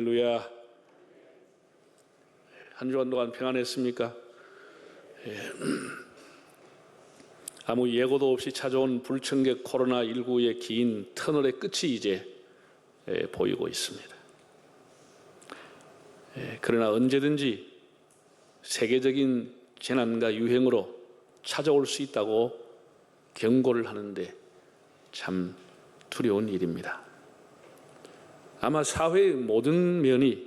할렐루야. 한 주간 동안 평안했습니까? 아무 예고도 없이 찾아온 불청객 코로나19의 긴 터널의 끝이 이제 보이고 있습니다. 그러나 언제든지 세계적인 재난과 유행으로 찾아올 수 있다고 경고를 하는데 참 두려운 일입니다. 아마 사회의 모든 면이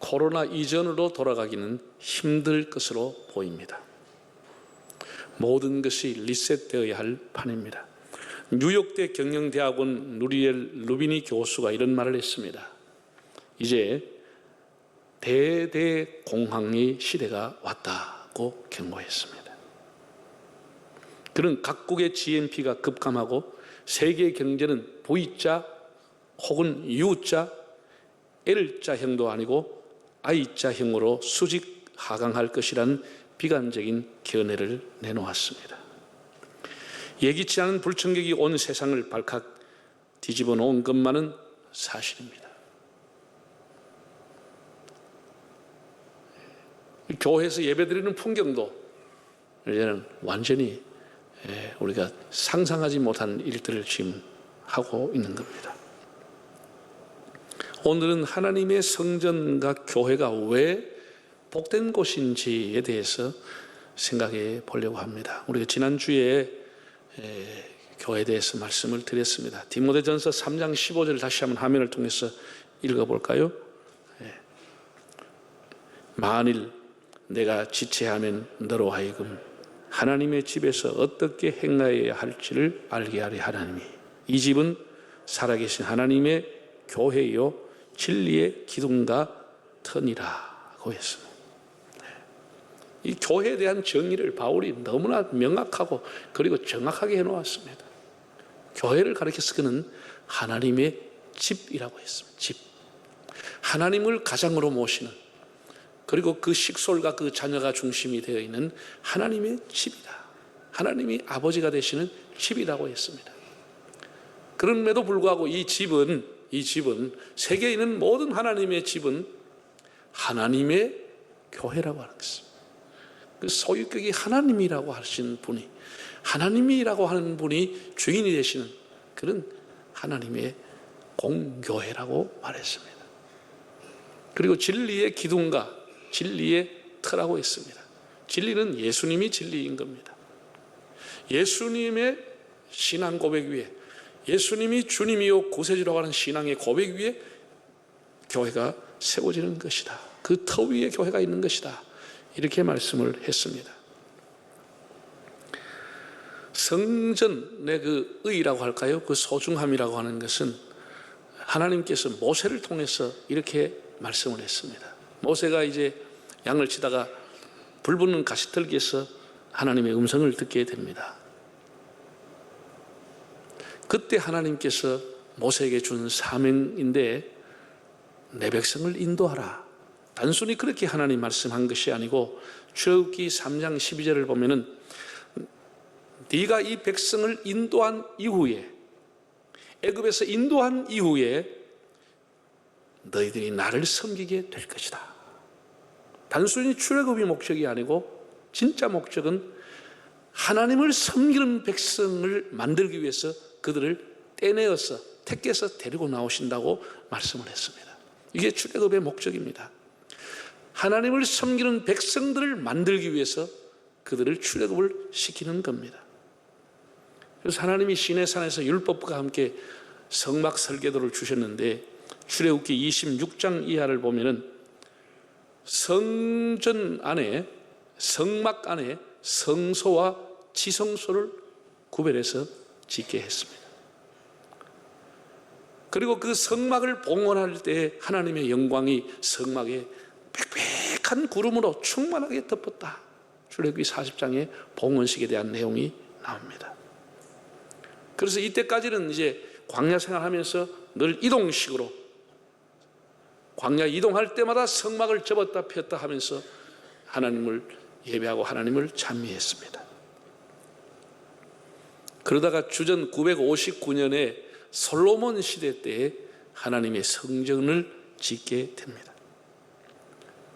코로나 이전으로 돌아가기는 힘들 것으로 보입니다. 모든 것이 리셋되어야 할 판입니다. 뉴욕대 경영대학원 누리엘 루비니 교수가 이런 말을 했습니다. 이제 대대공황의 시대가 왔다고 경고했습니다. 그는 각국의 GNP가 급감하고 세계 경제는 V자 혹은 U자, L자형도 아니고 I자형으로 수직 하강할 것이라는 비관적인 견해를 내놓았습니다. 예기치 않은 불청객이 온 세상을 발칵 뒤집어 놓은 것만은 사실입니다. 교회에서 예배드리는 풍경도 이제는 완전히 우리가 상상하지 못한 일들을 지금 하고 있는 겁니다. 오늘은 하나님의 성전과 교회가 왜 복된 곳인지에 대해서 생각해 보려고 합니다. 우리가 지난주에 교회에 대해서 말씀을 드렸습니다. 디모데전서 3장 15절을 다시 한번 화면을 통해서 읽어볼까요? 만일 내가 지체하면 너로 하여금 하나님의 집에서 어떻게 행하여야 할지를 알게 하려 하나님이 이 집은 살아계신 하나님의 교회요 진리의 기둥과 터니라고 했습니다. 이 교회에 대한 정의를 바울이 너무나 명확하고 그리고 정확하게 해놓았습니다. 교회를 가리켜서 그는 하나님의 집이라고 했습니다. 집. 하나님을 가장으로 모시는 그리고 그 식솔과 그 자녀가 중심이 되어 있는 하나님의 집이다. 하나님이 아버지가 되시는 집이라고 했습니다. 그럼에도 불구하고 이 집은 세계에 있는 모든 하나님의 집은 하나님의 교회라고 하는 것입니다. 그 소유격이 하나님이라고 하시는 분이 하나님이라고 하는 분이 주인이 되시는 그런 하나님의 공교회라고 말했습니다. 그리고 진리의 기둥과 진리의 터라고 했습니다. 진리는 예수님이 진리인 겁니다. 예수님의 신앙 고백 위에 예수님이 주님이요 구세주라고 하는 신앙의 고백 위에 교회가 세워지는 것이다. 그 터 위에 교회가 있는 것이다. 이렇게 말씀을 했습니다. 성전의 그 의라고 할까요? 그 소중함이라고 하는 것은 하나님께서 모세를 통해서 이렇게 말씀을 했습니다. 모세가 이제 양을 치다가 불 붙는 가시떨기에서 하나님의 음성을 듣게 됩니다. 그때 하나님께서 모세에게 준 사명인데 내 백성을 인도하라. 단순히 그렇게 하나님 말씀한 것이 아니고 출애굽기 3장 12절을 보면은 네가 이 백성을 인도한 이후에 애굽에서 인도한 이후에 너희들이 나를 섬기게 될 것이다. 단순히 출애굽이 목적이 아니고 진짜 목적은 하나님을 섬기는 백성을 만들기 위해서 그들을 떼내어서 택해서 데리고 나오신다고 말씀을 했습니다. 이게 출애굽의 목적입니다. 하나님을 섬기는 백성들을 만들기 위해서 그들을 출애굽을 시키는 겁니다. 그래서 하나님이 시내산에서 율법과 함께 성막 설계도를 주셨는데 출애굽기 26장 이하를 보면은 성전 안에 성막 안에 성소와 지성소를 구별해서 짓게 했습니다. 그리고 그 성막을 봉헌할 때 하나님의 영광이 성막에 빽빽한 구름으로 충만하게 덮었다. 출애굽기 40장에 봉헌식에 대한 내용이 나옵니다. 그래서 이때까지는 이제 광야 생활하면서 늘 이동식으로 광야 이동할 때마다 성막을 접었다 폈다 하면서 하나님을 예배하고 하나님을 찬미했습니다. 그러다가 주전 959년에 솔로몬 시대 때에 하나님의 성전을 짓게 됩니다.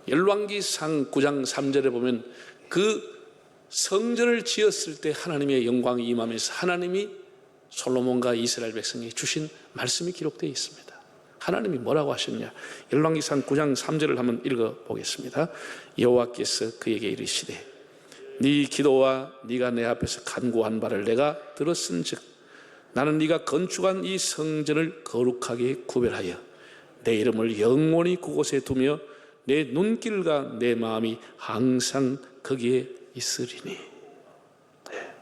열왕기상 9장 3절에 보면 그 성전을 지었을 때 하나님의 영광이 임하면서 하나님이 솔로몬과 이스라엘 백성에게 주신 말씀이 기록되어 있습니다. 하나님이 뭐라고 하셨냐? 열왕기상 9장 3절을 한번 읽어보겠습니다. 여호와께서 그에게 이르시되 네 기도와 네가 내 앞에서 간구한 바를 내가 들었은즉 나는 네가 건축한 이 성전을 거룩하게 구별하여 내 이름을 영원히 그곳에 두며 내 눈길과 내 마음이 항상 거기에 있으리니. 네.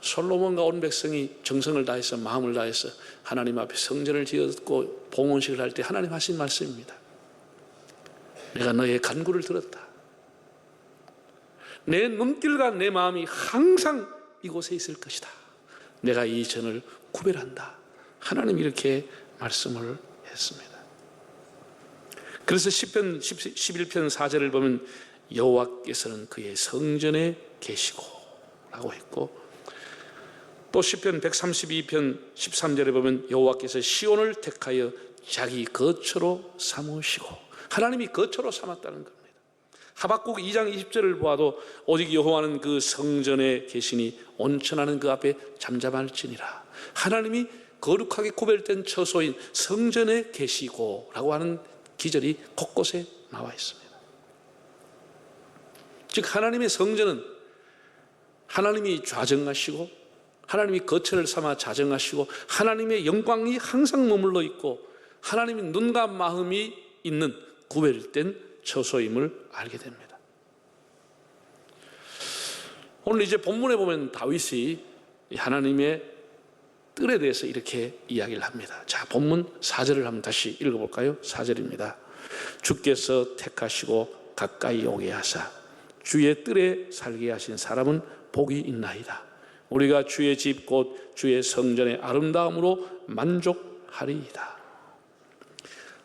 솔로몬과 온 백성이 정성을 다해서 마음을 다해서 하나님 앞에 성전을 지었고 봉헌식을 할 때 하나님 하신 말씀입니다. 내가 너의 간구를 들었다. 내 눈길과 내 마음이 항상 이곳에 있을 것이다. 내가 이 전을 구별한다. 하나님이 이렇게 말씀을 했습니다. 그래서 시편 11편 4절을 보면 여호와께서는 그의 성전에 계시고 라고 했고, 또 시편 132편 13절에 보면 여호와께서 시온을 택하여 자기 거처로 삼으시고, 하나님이 거처로 삼았다는 겁니다. 하박국 2장 20절을 보아도 오직 여호와는 그 성전에 계시니 온천하는 그 앞에 잠잠할지니라. 하나님이 거룩하게 구별된 처소인 성전에 계시고 라고 하는 기절이 곳곳에 나와 있습니다. 즉 하나님의 성전은 하나님이 좌정하시고 하나님이 거처를 삼아 자정하시고 하나님의 영광이 항상 머물러 있고 하나님의 눈과 마음이 있는 구별된 처소임을 알게 됩니다. 오늘 이제 본문에 보면 다윗이 하나님의 뜰에 대해서 이렇게 이야기를 합니다. 자, 본문 4절을 한번 다시 읽어볼까요? 4절입니다. 주께서 택하시고 가까이 오게 하사 주의 뜰에 살게 하신 사람은 복이 있나이다. 우리가 주의 집 곧 주의 성전의 아름다움으로 만족하리이다.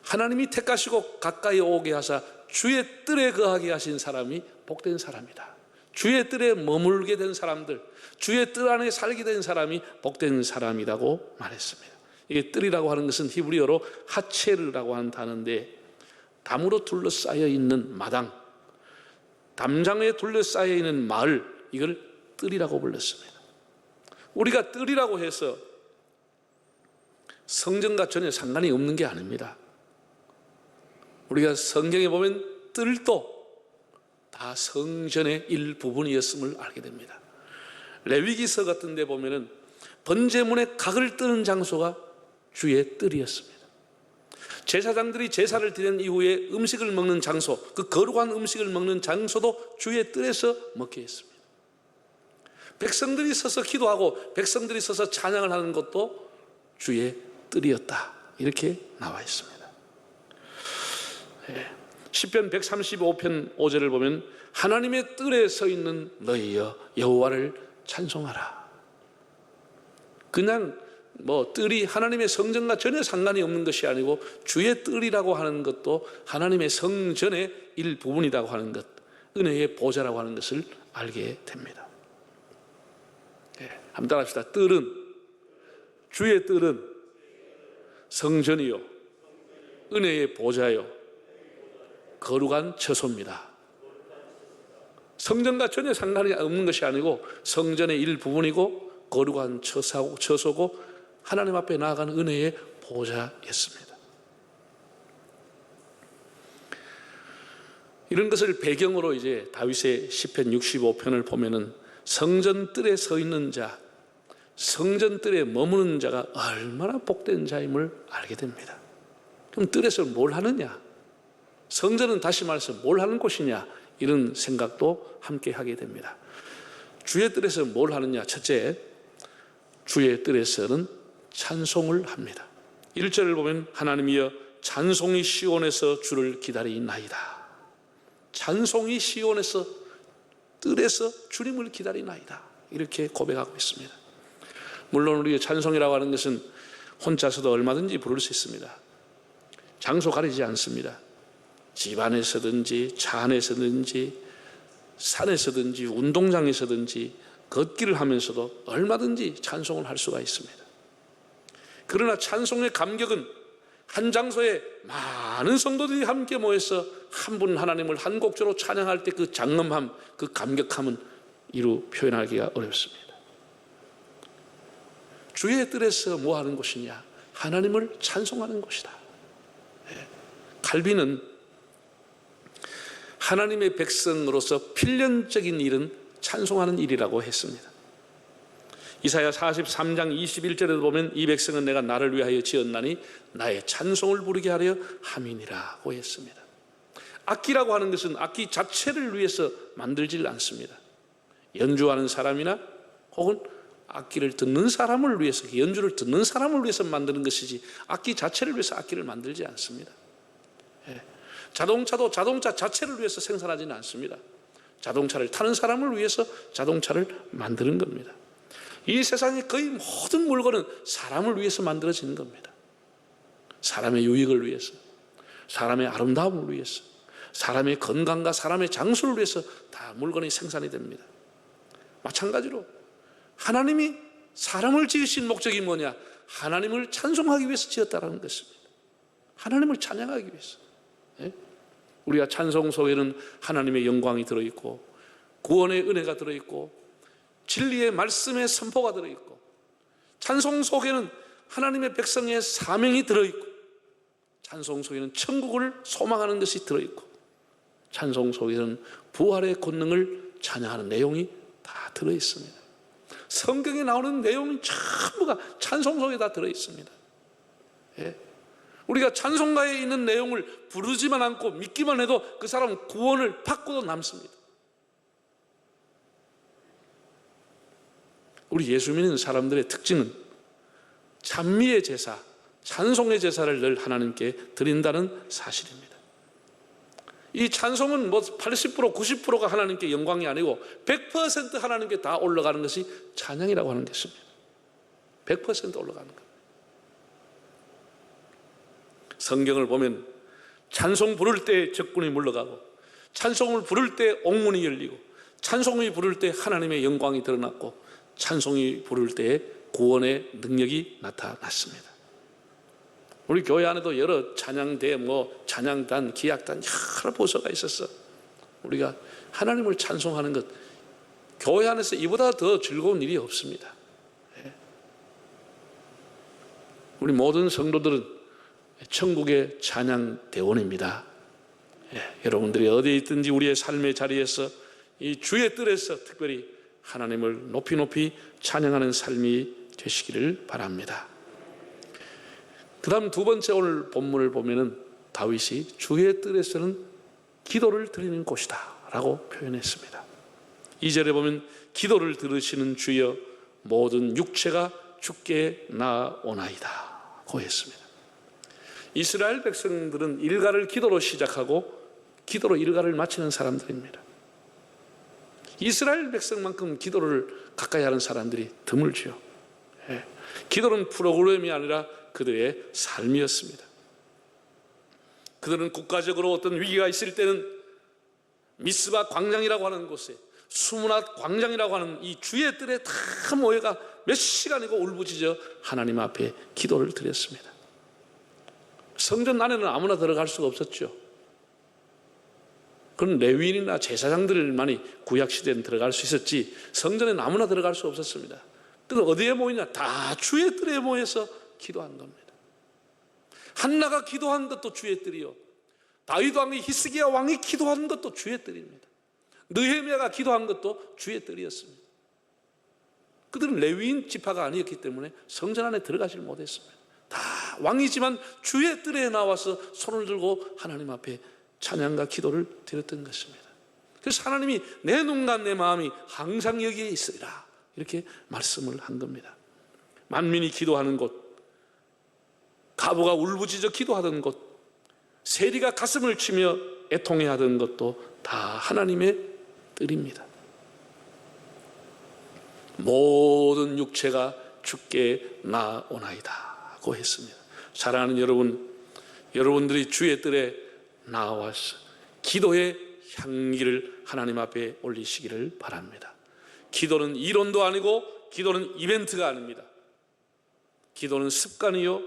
하나님이 택하시고 가까이 오게 하사 주의 뜰에 거하게 하신 사람이 복된 사람이다. 주의 뜰에 머물게 된 사람들, 주의 뜰 안에 살게 된 사람이 복된 사람이라고 말했습니다. 이게 뜰이라고 하는 것은 히브리어로 하체르라고 하는 단어인데, 담으로 둘러싸여 있는 마당, 담장에 둘러싸여 있는 마을, 이걸 뜰이라고 불렀습니다. 우리가 뜰이라고 해서 성전과 전혀 상관이 없는 게 아닙니다. 우리가 성경에 보면 뜰도 다 성전의 일부분이었음을 알게 됩니다. 레위기서 같은 데 보면은 번제문에 각을 뜨는 장소가 주의 뜰이었습니다. 제사장들이 제사를 드린 이후에 음식을 먹는 장소, 그 거룩한 음식을 먹는 장소도 주의 뜰에서 먹게 했습니다. 백성들이 서서 기도하고 백성들이 서서 찬양을 하는 것도 주의 뜰이었다, 이렇게 나와 있습니다. 시편 135편 5절을 보면 하나님의 뜰에 서 있는 너희여 여호와를 찬송하라. 그냥 뜰이 하나님의 성전과 전혀 상관이 없는 것이 아니고 주의 뜰이라고 하는 것도 하나님의 성전의 일부분이라고 하는 것, 은혜의 보좌라고 하는 것을 알게 됩니다. 한번 따라합시다. 뜰은, 주의 뜰은 성전이요 은혜의 보좌요 거룩한 처소입니다. 성전과 전혀 상관이 없는 것이 아니고 성전의 일부분이고 거룩한 처소고 하나님 앞에 나아가는 은혜의 보좌였습니다. 이런 것을 배경으로 이제 다윗의 시편 65편을 보면은 성전 뜰에 서 있는 자, 성전 뜰에 머무는 자가 얼마나 복된 자임을 알게 됩니다. 그럼 뜰에서 뭘 하느냐? 성전은 다시 말해서 뭘 하는 곳이냐? 이런 생각도 함께 하게 됩니다. 주의 뜰에서 뭘 하느냐? 첫째, 주의 뜰에서는 찬송을 합니다. 1절을 보면 하나님이여 찬송이 시온에서 주를 기다리나이다. 찬송이 시온에서 뜰에서 주님을 기다리나이다, 이렇게 고백하고 있습니다. 물론 우리가 찬송이라고 하는 것은 혼자서도 얼마든지 부를 수 있습니다. 장소 가리지 않습니다. 집 안에서든지 차 안에서든지 산에서든지 운동장에서든지 걷기를 하면서도 얼마든지 찬송을 할 수가 있습니다. 그러나 찬송의 감격은 한 장소에 많은 성도들이 함께 모여서 한 분 하나님을 한 곡조로 찬양할 때 그 장엄함, 그 감격함은 이루 표현하기가 어렵습니다. 주의 뜰에서 뭐 하는 곳이냐? 하나님을 찬송하는 곳이다. 칼빈은 하나님의 백성으로서 필연적인 일은 찬송하는 일이라고 했습니다. 이사야 43장 21절에도 보면 이 백성은 내가 나를 위하여 지었나니 나의 찬송을 부르게 하려 함이니라고 했습니다. 악기라고 하는 것은 악기 자체를 위해서 만들질 않습니다. 연주하는 사람이나 혹은 악기를 듣는 사람을 위해서, 연주를 듣는 사람을 위해서 만드는 것이지 악기 자체를 위해서 악기를 만들지 않습니다. 자동차도 자동차 자체를 위해서 생산하지는 않습니다. 자동차를 타는 사람을 위해서 자동차를 만드는 겁니다. 이 세상의 거의 모든 물건은 사람을 위해서 만들어지는 겁니다. 사람의 유익을 위해서, 사람의 아름다움을 위해서, 사람의 건강과 사람의 장수를 위해서 다 물건이 생산이 됩니다. 마찬가지로 하나님이 사람을 지으신 목적이 뭐냐? 하나님을 찬송하기 위해서 지었다는 것입니다. 하나님을 찬양하기 위해서. 우리가 찬송 속에는 하나님의 영광이 들어있고 구원의 은혜가 들어있고 진리의 말씀의 선포가 들어있고 찬송 속에는 하나님의 백성의 사명이 들어있고 찬송 속에는 천국을 소망하는 것이 들어있고 찬송 속에는 부활의 권능을 찬양하는 내용이 다 들어있습니다. 성경에 나오는 내용이 전부가 찬송 속에 다 들어있습니다. 우리가 찬송가에 있는 내용을 부르지만 않고 믿기만 해도 그 사람은 구원을 받고도 남습니다. 우리 예수 믿는 사람들의 특징은 찬미의 제사, 찬송의 제사를 늘 하나님께 드린다는 사실입니다. 이 찬송은 뭐 80%, 90%가 하나님께 영광이 아니고 100% 하나님께 다 올라가는 것이 찬양이라고 하는 것입니다. 100% 올라가는 것. 성경을 보면 찬송 부를 때 적군이 물러가고 찬송을 부를 때 옥문이 열리고 찬송이 부를 때 하나님의 영광이 드러났고 찬송이 부를 때 구원의 능력이 나타났습니다. 우리 교회 안에도 여러 찬양대, 찬양단, 기악단 여러 부서가 있었어. 우리가 하나님을 찬송하는 것, 교회 안에서 이보다 더 즐거운 일이 없습니다. 우리 모든 성도들은 천국의 찬양 대원입니다. 여러분들이 어디에 있든지 우리의 삶의 자리에서 이 주의 뜰에서 특별히 하나님을 높이 높이 찬양하는 삶이 되시기를 바랍니다. 그 다음 두 번째 오늘 본문을 보면은 다윗이 주의 뜰에서는 기도를 드리는 곳이다 라고 표현했습니다. 2절에 보면 기도를 들으시는 주여 모든 육체가 주께 나아오나이다 고 했습니다. 이스라엘 백성들은 일과를 기도로 시작하고 기도로 일과를 마치는 사람들입니다. 이스라엘 백성만큼 기도를 가까이 하는 사람들이 드물지요. 기도는 프로그램이 아니라 그들의 삶이었습니다. 그들은 국가적으로 어떤 위기가 있을 때는 미스바 광장이라고 하는 곳에 수문앗 광장이라고 하는 이 주의 뜰에 다 모여가 몇 시간이고 울부짖어 하나님 앞에 기도를 드렸습니다. 성전 안에는 아무나 들어갈 수가 없었죠. 그건 레위인이나 제사장들만이 구약시대에는 들어갈 수 있었지 성전에는 아무나 들어갈 수 없었습니다. 그래서 어디에 모이냐? 다 주의 뜰에 모여서 기도한 겁니다. 한나가 기도한 것도 주의 뜰이요, 다윗 왕이 히스기야 왕이 기도한 것도 주의 뜰입니다. 느헤미야가 기도한 것도 주의 뜰이었습니다. 그들은 레위인 지파가 아니었기 때문에 성전 안에 들어가지 못했습니다. 다 왕이지만 주의 뜰에 나와서 손을 들고 하나님 앞에 찬양과 기도를 드렸던 것입니다. 그래서 하나님이 내 눈과 내 마음이 항상 여기에 있으리라 이렇게 말씀을 한 겁니다. 만민이 기도하는 곳, 가부가 울부짖어 기도하던 곳, 세리가 가슴을 치며 애통해하던 것도 다 하나님의 뜰입니다. 모든 육체가 주께 나아오나이다 고 했습니다. 사랑하는 여러분, 여러분들이 주의 뜰에 나와서 기도의 향기를 하나님 앞에 올리시기를 바랍니다. 기도는 이론도 아니고 기도는 이벤트가 아닙니다. 기도는 습관이요,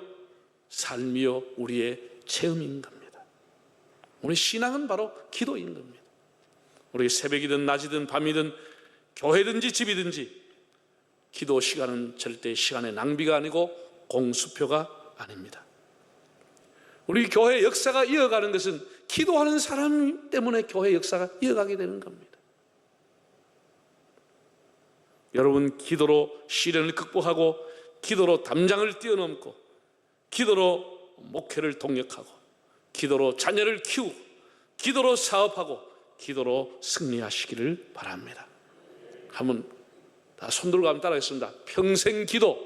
삶이요 우리의 체험인 겁니다. 우리 신앙은 바로 기도인 겁니다. 우리 새벽이든 낮이든 밤이든 교회든지 집이든지 기도 시간은 절대 시간의 낭비가 아니고 공수표가 아닙니다. 우리 교회 역사가 이어가는 것은 기도하는 사람 때문에 교회 역사가 이어가게 되는 겁니다. 여러분, 기도로 시련을 극복하고 기도로 담장을 뛰어넘고 기도로 목회를 동력하고 기도로 자녀를 키우고 기도로 사업하고 기도로 승리하시기를 바랍니다. 한번 다 손들고 한번 따라하겠습니다. 평생 기도,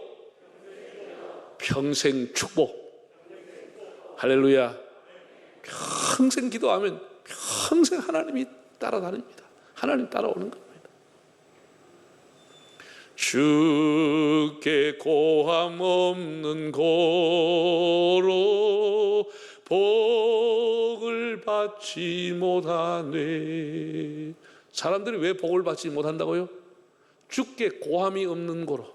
평생 축복. 할렐루야. 평생 기도하면 평생 하나님이 따라다닙니다. 하나님 따라오는 겁니다. 주께 고함 없는 고로 복을 받지 못하네. 사람들이 왜 복을 받지 못한다고요? 주께 고함이 없는 고로,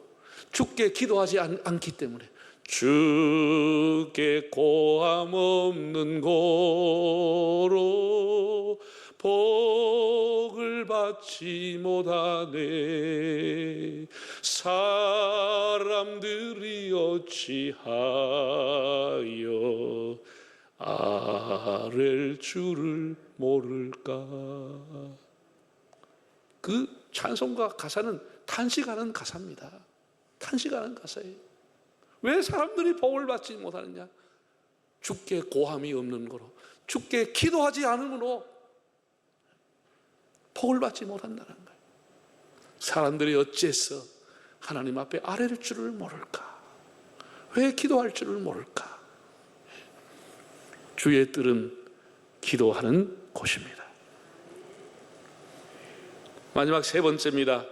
주께 기도하지 않기 때문에. 주께 고함 없는 고로 복을 받지 못하네. 사람들이 어찌하여 아랠 줄을 모를까. 그 찬송가 가사는 탄식하는 가사입니다. 탄식하는 가사예요. 왜 사람들이 복을 받지 못하느냐? 주께 고함이 없는 거로, 주께 기도하지 않으므로 복을 받지 못한다는 거예요. 사람들이 어째서 하나님 앞에 아뢰를 줄을 모를까? 왜 기도할 줄을 모를까? 주의 뜰은 기도하는 곳입니다. 마지막 세 번째입니다.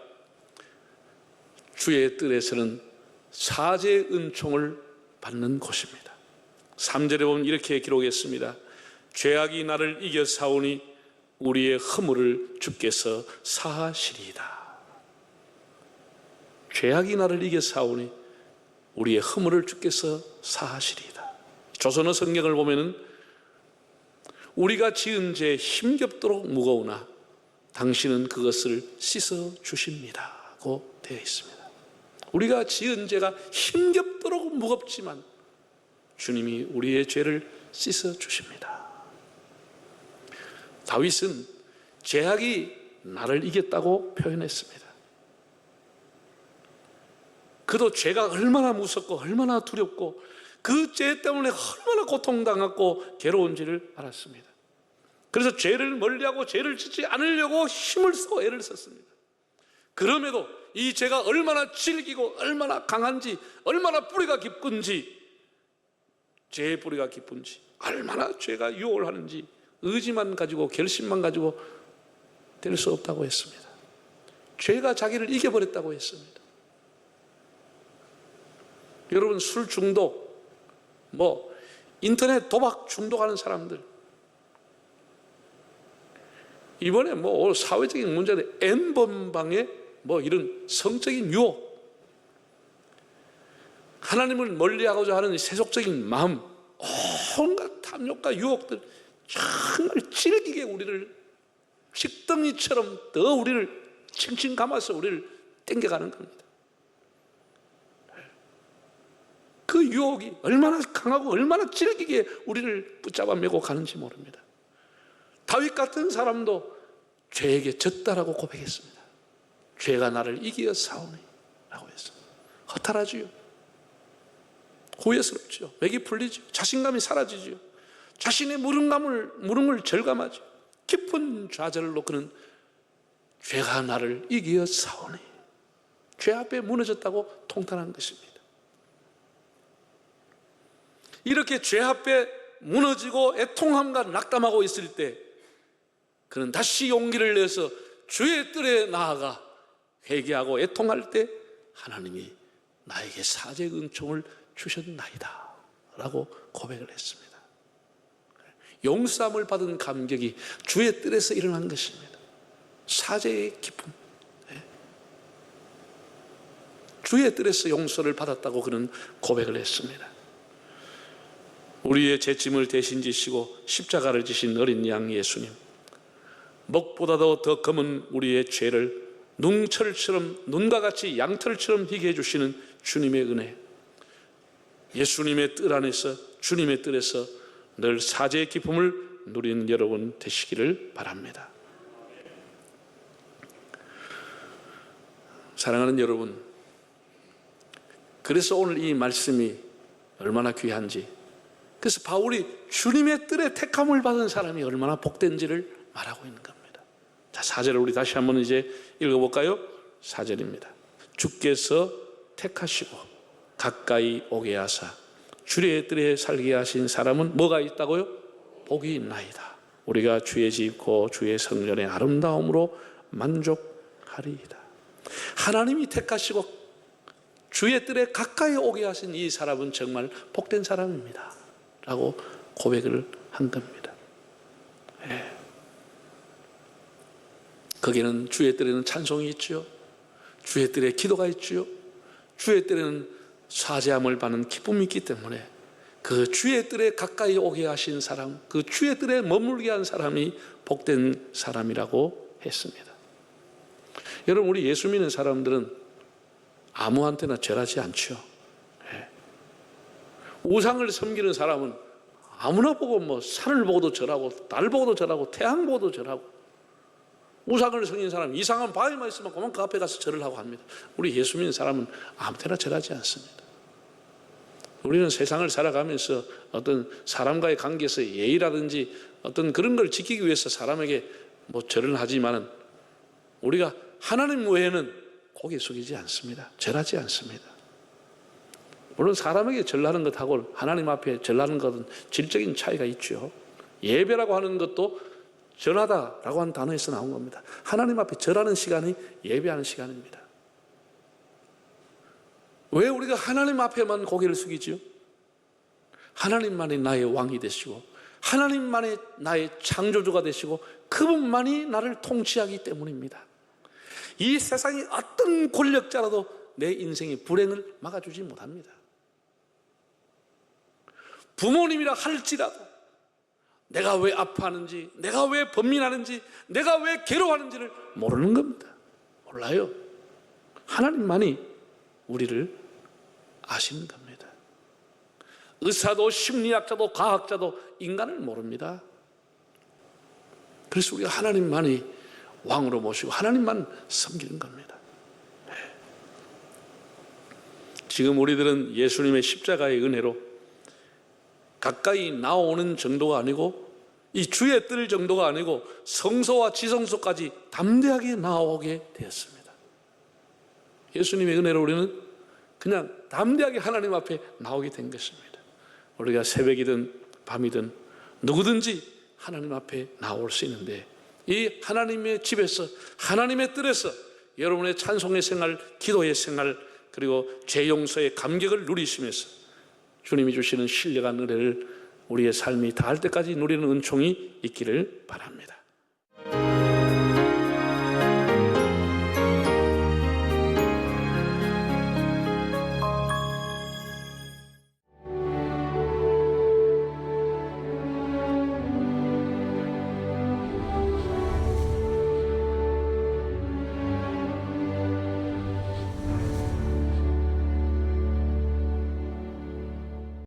주의 뜰에서는 사죄의 은총을 받는 곳입니다. 3절에 보면 이렇게 기록했습니다. 죄악이 나를 이겨 싸우니 우리의 허물을 주께서 사하시리이다. 죄악이 나를 이겨 싸우니 우리의 허물을 주께서 사하시리이다. 조선어 성경을 보면은 우리가 지은 죄 힘겹도록 무거우나 당신은 그것을 씻어 주십니다고 되어 있습니다. 우리가 지은 죄가 힘겹도록 무겁지만 주님이 우리의 죄를 씻어 주십니다. 다윗은 죄악이 나를 이겼다고 표현했습니다. 그도 죄가 얼마나 무섭고 얼마나 두렵고 그 죄 때문에 얼마나 고통당하고 괴로운지를 알았습니다. 그래서 죄를 멀리하고 죄를 짓지 않으려고 힘을 쓰고 애를 썼습니다. 그럼에도 이 죄가 얼마나 질기고 얼마나 강한지, 얼마나 뿌리가 깊은지, 죄의 뿌리가 깊은지, 얼마나 죄가 유혹을 하는지 의지만 가지고 결심만 가지고 될 수 없다고 했습니다. 죄가 자기를 이겨버렸다고 했습니다. 여러분, 술 중독, 인터넷 도박 중독하는 사람들, 이번에 사회적인 문제는 N번방의 이런 성적인 유혹, 하나님을 멀리하고자 하는 세속적인 마음, 온갖 탐욕과 유혹들 정말 질기게 우리를 식덩이처럼 더 우리를 칭칭 감아서 우리를 땡겨가는 겁니다. 그 유혹이 얼마나 강하고 얼마나 질기게 우리를 붙잡아 메고 가는지 모릅니다. 다윗 같은 사람도 죄에게 졌다라고 고백했습니다. 죄가 나를 이기어 싸우니 라고 했습니다. 허탈하지요. 후회스럽죠. 맥이 풀리죠. 자신감이 사라지죠. 자신의 무능을 절감하죠. 깊은 좌절로 그는 죄가 나를 이기어 싸우니, 죄 앞에 무너졌다고 통탄한 것입니다. 이렇게 죄 앞에 무너지고 애통함과 낙담하고 있을 때 그는 다시 용기를 내서 주의 뜰에 나아가 회개하고 애통할 때 하나님이 나에게 사죄의 은총을 주셨나이다 라고 고백을 했습니다. 용서함을 받은 감격이 주의 뜰에서 일어난 것입니다. 사죄의 기쁨, 주의 뜰에서 용서를 받았다고 그는 고백을 했습니다. 우리의 죄짐을 대신 지시고 십자가를 지신 어린 양 예수님, 먹보다도 더 검은 우리의 죄를 눈철처럼, 눈과 같이 양털처럼 희게 해주시는 주님의 은혜, 예수님의 뜰 안에서, 주님의 뜰에서 늘 사죄의 기쁨을 누리는 여러분 되시기를 바랍니다. 사랑하는 여러분, 그래서 오늘 이 말씀이 얼마나 귀한지, 그래서 바울이 주님의 뜰에 택함을 받은 사람이 얼마나 복된지를 말하고 있는 겁니다. 자, 4절을 우리 다시 한번 이제 읽어볼까요? 4절입니다. 주께서 택하시고 가까이 오게 하사 주의 뜰에 살게 하신 사람은 뭐가 있다고요? 복이 있나이다. 우리가 주의 집 곧 주의 성전의 아름다움으로 만족하리이다. 하나님이 택하시고 주의 뜰에 가까이 오게 하신 이 사람은 정말 복된 사람입니다 라고 고백을 한 겁니다. 거기는 주의 뜰에는 찬송이 있죠. 주의 뜰에 기도가 있죠. 주의 뜰에는 사죄함을 받는 기쁨이 있기 때문에 그 주의 뜰에 가까이 오게 하신 사람, 그 주의 뜰에 머물게 한 사람이 복된 사람이라고 했습니다. 여러분, 우리 예수 믿는 사람들은 아무한테나 절하지 않죠. 우상을 섬기는 사람은 아무나 보고 뭐 산을 보고도 절하고 달 보고도 절하고 태양 보고도 절하고, 우상을 섬기는 사람 이상한 바위만 있으면 그만 그 앞에 가서 절을 하고 합니다. 우리 예수 믿는 사람은 아무데나 절하지 않습니다. 우리는 세상을 살아가면서 어떤 사람과의 관계에서 예의라든지 어떤 그런 걸 지키기 위해서 사람에게 뭐 절을 하지만은 우리가 하나님 외에는 고개 숙이지 않습니다. 절하지 않습니다. 물론 사람에게 절하는 것하고 하나님 앞에 절하는 것은 질적인 차이가 있죠. 예배라고 하는 것도 절하다라고 하는 단어에서 나온 겁니다. 하나님 앞에 절하는 시간이 예배하는 시간입니다. 왜 우리가 하나님 앞에만 고개를 숙이지요? 하나님만이 나의 왕이 되시고 하나님만이 나의 창조주가 되시고 그분만이 나를 통치하기 때문입니다. 이 세상의 어떤 권력자라도 내 인생의 불행을 막아주지 못합니다. 부모님이라 할지라도 내가 왜 아파하는지, 내가 왜 번민하는지, 내가 왜 괴로워하는지를 모르는 겁니다. 몰라요. 하나님만이 우리를 아시는 겁니다. 의사도 심리학자도 과학자도 인간을 모릅니다. 그래서 우리가 하나님만이 왕으로 모시고 하나님만 섬기는 겁니다. 지금 우리들은 예수님의 십자가의 은혜로 가까이 나오는 정도가 아니고 이 주의 뜰 정도가 아니고 성소와 지성소까지 담대하게 나오게 되었습니다. 예수님의 은혜로 우리는 그냥 담대하게 하나님 앞에 나오게 된 것입니다. 우리가 새벽이든 밤이든 누구든지 하나님 앞에 나올 수 있는데, 이 하나님의 집에서 하나님의 뜰에서 여러분의 찬송의 생활, 기도의 생활, 그리고 죄 용서의 감격을 누리시면서 주님이 주시는 신령한 은혜를 우리의 삶이 다할 때까지 누리는 은총이 있기를 바랍니다.